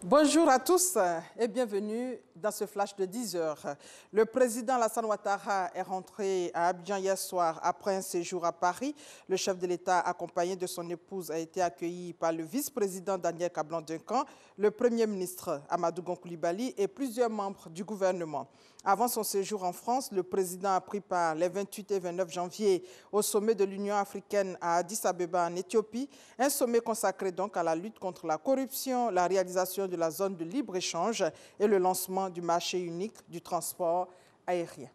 Bonjour à tous et bienvenue dans ce flash de 10 heures. Le président Alassane Ouattara est rentré à Abidjan hier soir après un séjour à Paris. Le chef de l'État, accompagné de son épouse, a été accueilli par le vice-président Daniel Kablan-Duncan, le premier ministre Amadou Gon Coulibaly et plusieurs membres du gouvernement. Avant son séjour en France, le président a pris part les 28 et 29 janvier au sommet de l'Union africaine à Addis Abeba en Éthiopie, un sommet consacré donc à la lutte contre la corruption, la réalisation de la zone de libre-échange et le lancement du marché unique du transport aérien.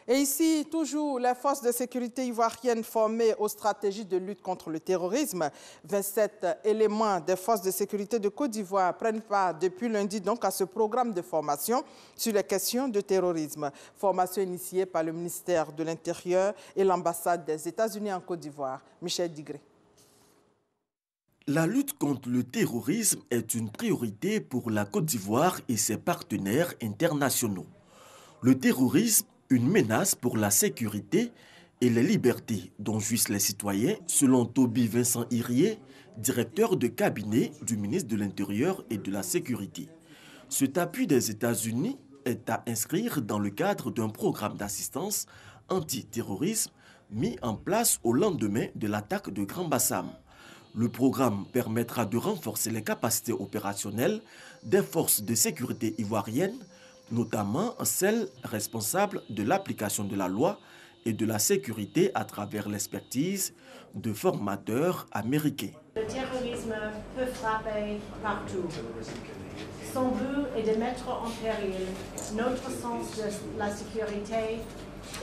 Et ici, toujours, les forces de sécurité ivoiriennes formées aux stratégies de lutte contre le terrorisme. 27 éléments des forces de sécurité de Côte d'Ivoire prennent part depuis lundi donc à ce programme de formation sur les questions de terrorisme. Formation initiée par le ministère de l'Intérieur et l'ambassade des États-Unis en Côte d'Ivoire. Michel Digré. La lutte contre le terrorisme est une priorité pour la Côte d'Ivoire et ses partenaires internationaux. Le terrorisme, une menace pour la sécurité et les libertés dont jouissent les citoyens, selon Toby Vincent Irié, directeur de cabinet du ministre de l'Intérieur et de la Sécurité. Cet appui des États-Unis est à inscrire dans le cadre d'un programme d'assistance antiterrorisme mis en place au lendemain de l'attaque de Grand Bassam. Le programme permettra de renforcer les capacités opérationnelles des forces de sécurité ivoiriennes, notamment celles responsables de l'application de la loi et de la sécurité à travers l'expertise de formateurs américains. Le terrorisme peut frapper partout. Son but est de mettre en péril notre sens de la sécurité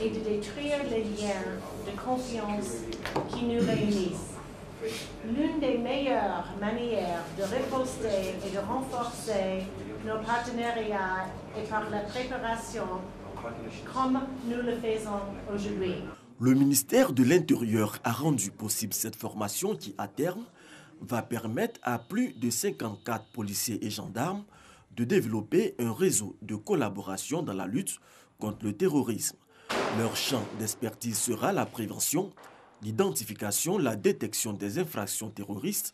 et de détruire les liens de confiance qui nous réunissent. L'une des meilleures manières de riposter et de renforcer nos partenariats est par la préparation, comme nous le faisons aujourd'hui. Le ministère de l'Intérieur a rendu possible cette formation qui, à terme, va permettre à plus de 54 policiers et gendarmes de développer un réseau de collaboration dans la lutte contre le terrorisme. Leur champ d'expertise sera la prévention, l'identification, la détection des infractions terroristes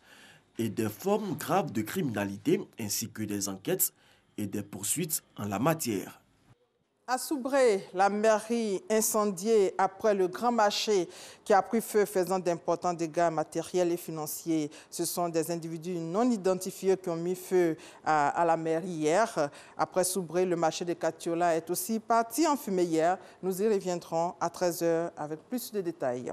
et des formes graves de criminalité, ainsi que des enquêtes et des poursuites en la matière. À Soubré, la mairie incendiée après le grand marché qui a pris feu faisant d'importants dégâts matériels et financiers. Ce sont des individus non identifiés qui ont mis feu à la mairie hier. Après Soubré, le marché de Katiola est aussi parti en fumée hier. Nous y reviendrons à 13 h avec plus de détails.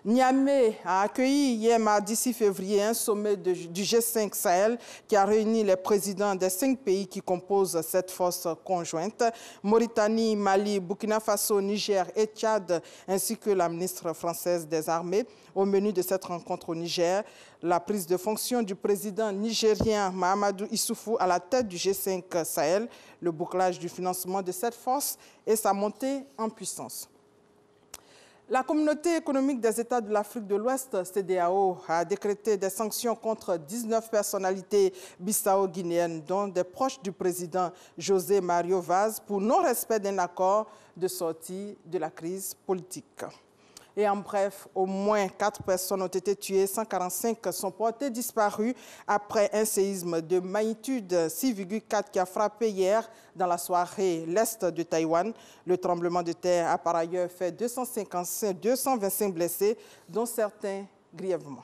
Niamey a accueilli hier mardi 6 février un sommet du G5 Sahel qui a réuni les présidents des 5 pays qui composent cette force conjointe, Mauritanie, Mali, Burkina Faso, Niger et Tchad, ainsi que la ministre française des Armées. Au menu de cette rencontre au Niger, la prise de fonction du président nigérien Mahamadou Issoufou à la tête du G5 Sahel, le bouclage du financement de cette force et sa montée en puissance. La communauté économique des États de l'Afrique de l'Ouest, CEDEAO, a décrété des sanctions contre 19 personnalités bissau-guinéennes, dont des proches du président José Mario Vaz, pour non-respect d'un accord de sortie de la crise politique. Et en bref, au moins 4 personnes ont été tuées, 145 sont portées disparues après un séisme de magnitude 6,4 qui a frappé hier dans la soirée l'est de Taïwan. Le tremblement de terre a par ailleurs fait 225 blessés, dont certains grièvement.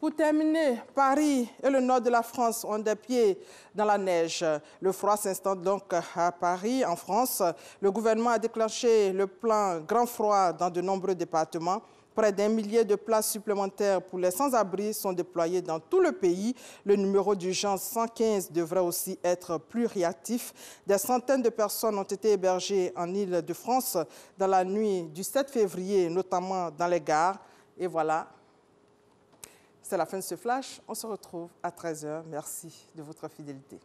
Pour terminer, Paris et le nord de la France ont des pieds dans la neige. Le froid s'installe donc à Paris, en France. Le gouvernement a déclenché le plan grand froid dans de nombreux départements. Près d'1 millier de places supplémentaires pour les sans-abri sont déployées dans tout le pays. Le numéro d'urgence 115 devrait aussi être plus réactif. Des centaines de personnes ont été hébergées en Île-de-France dans la nuit du 7 février, notamment dans les gares. Et voilà. C'est la fin de ce flash. On se retrouve à 13 h. Merci de votre fidélité.